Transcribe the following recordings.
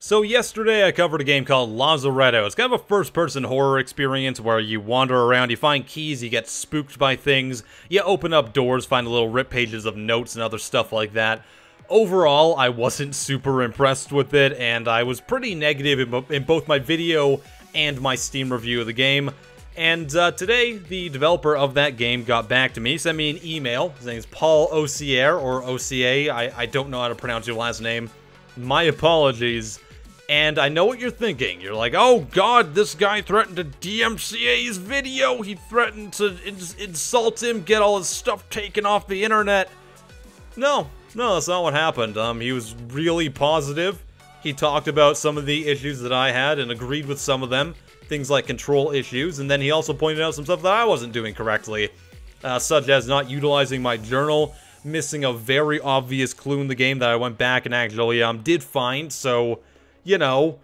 So yesterday I covered a game called Lazaretto. It's kind of a first-person horror experience where you wander around, you find keys, you get spooked by things, you open up doors, find little rip pages of notes and other stuff like that. Overall, I wasn't super impressed with it, and I was pretty negative in both my video and my Steam review of the game. And today, the developer of that game got back to me, sent me an email. His name is Paul Ocier, or OCA. I don't know how to pronounce your last name. My apologies. And I know what you're thinking. You're like, oh god, this guy threatened to DMCA his video. He threatened to insult him, get all his stuff taken off the internet. No, that's not what happened. He was really positive. He talked about some of the issues that I had and agreed with some of them. Things like control issues. And then he also pointed out some stuff that I wasn't doing correctly. Such as not utilizing my journal, missing a very obvious clue in the game that I went back and actually did find. So, you know,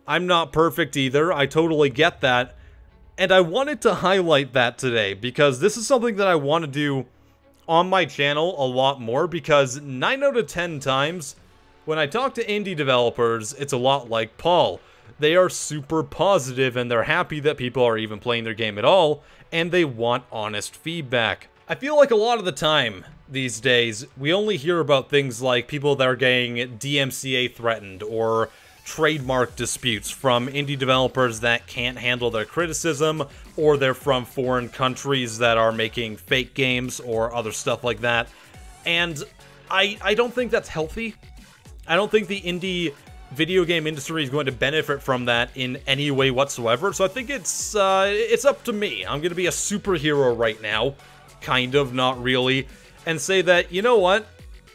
I'm not perfect either. I totally get that. And I wanted to highlight that today because this is something that I want to do on my channel a lot more, because 9 out of 10 times when I talk to indie developers, it's a lot like Paul. They are super positive and they're happy that people are even playing their game at all, and they want honest feedback. I feel like a lot of the time these days, we only hear about things like people that are getting DMCA threatened or trademark disputes from indie developers that can't handle their criticism, or they're from foreign countries that are making fake games or other stuff like that. And I don't think that's healthy. I don't think the indie video game industry is going to benefit from that in any way whatsoever. So I think it's up to me. I'm going to be a superhero right now. Kind of, not really. And say that, you know what?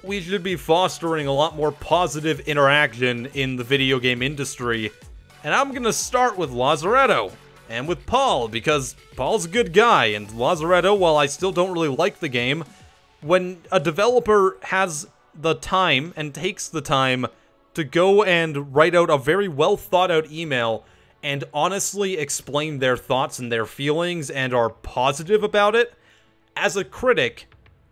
We should be fostering a lot more positive interaction in the video game industry. And I'm gonna start with Lazaretto and with Paul, because Paul's a good guy, and Lazaretto, while I still don't really like the game, when a developer has the time and takes the time to go and write out a very well thought out email and honestly explain their thoughts and their feelings and are positive about it, as a critic,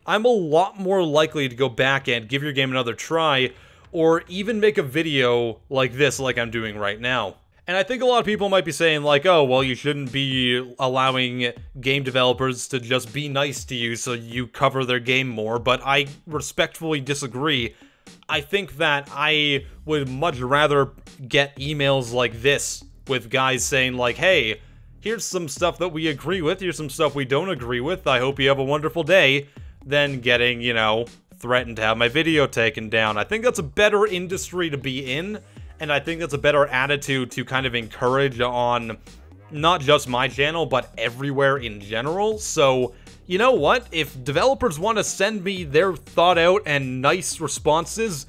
I'm a lot more likely to go back and give your game another try, or even make a video like this, like I'm doing right now. And I think a lot of people might be saying like, oh, well, you shouldn't be allowing game developers to just be nice to you so you cover their game more, but I respectfully disagree. I think that I would much rather get emails like this with guys saying like, hey, here's some stuff that we agree with, here's some stuff we don't agree with, I hope you have a wonderful day, than getting, you know, threatened to have my video taken down. I think that's a better industry to be in, and I think that's a better attitude to kind of encourage on not just my channel, but everywhere in general. So, you know what? If developers want to send me their thought out and nice responses,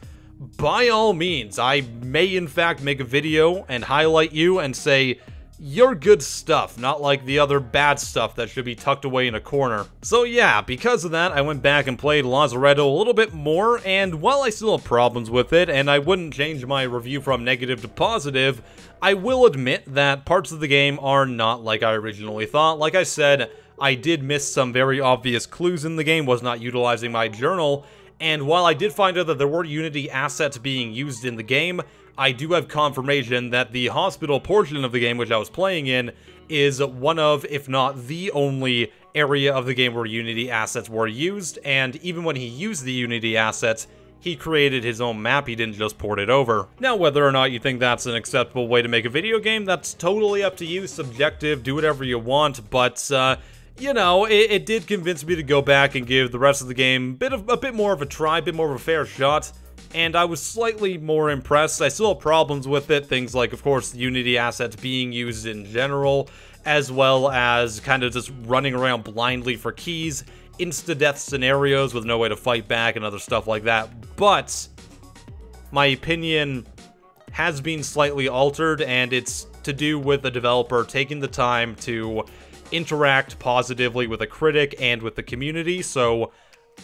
by all means, I may in fact make a video and highlight you and say, you're good stuff, not like the other bad stuff that should be tucked away in a corner. So yeah, because of that, I went back and played Lazaretto a little bit more, and while I still have problems with it, and I wouldn't change my review from negative to positive, I will admit that parts of the game are not like I originally thought. Like I said, I did miss some very obvious clues in the game, was not utilizing my journal, and while I did find out that there were Unity assets being used in the game, I do have confirmation that the hospital portion of the game, which I was playing in, is one of, if not the only, area of the game where Unity assets were used, and even when he used the Unity assets, he created his own map, he didn't just port it over. Now, whether or not you think that's an acceptable way to make a video game, that's totally up to you, subjective, do whatever you want, but, you know, it did convince me to go back and give the rest of the game a bit more of a try, a bit more of a fair shot. And I was slightly more impressed. I still have problems with it, things like, of course, Unity assets being used in general, as well as kind of just running around blindly for keys, insta-death scenarios with no way to fight back, and other stuff like that. But my opinion has been slightly altered, and it's to do with the developer taking the time to interact positively with a critic and with the community, so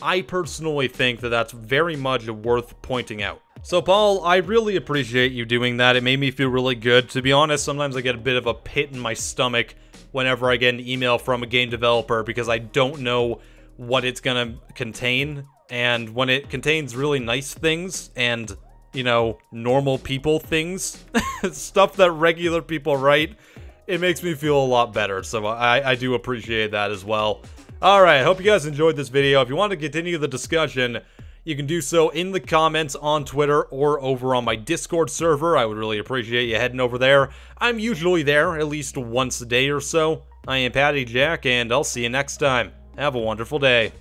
I personally think that that's very much worth pointing out. So Paul, I really appreciate you doing that. It made me feel really good. To be honest, sometimes I get a bit of a pit in my stomach whenever I get an email from a game developer because I don't know what it's gonna contain. And when it contains really nice things and you know, normal people things, stuff that regular people write, it makes me feel a lot better, so I do appreciate that as well. Alright, hope you guys enjoyed this video. If you want to continue the discussion, you can do so in the comments on Twitter or over on my Discord server. I would really appreciate you heading over there. I'm usually there at least once a day or so. I am PattyJack, and I'll see you next time. Have a wonderful day.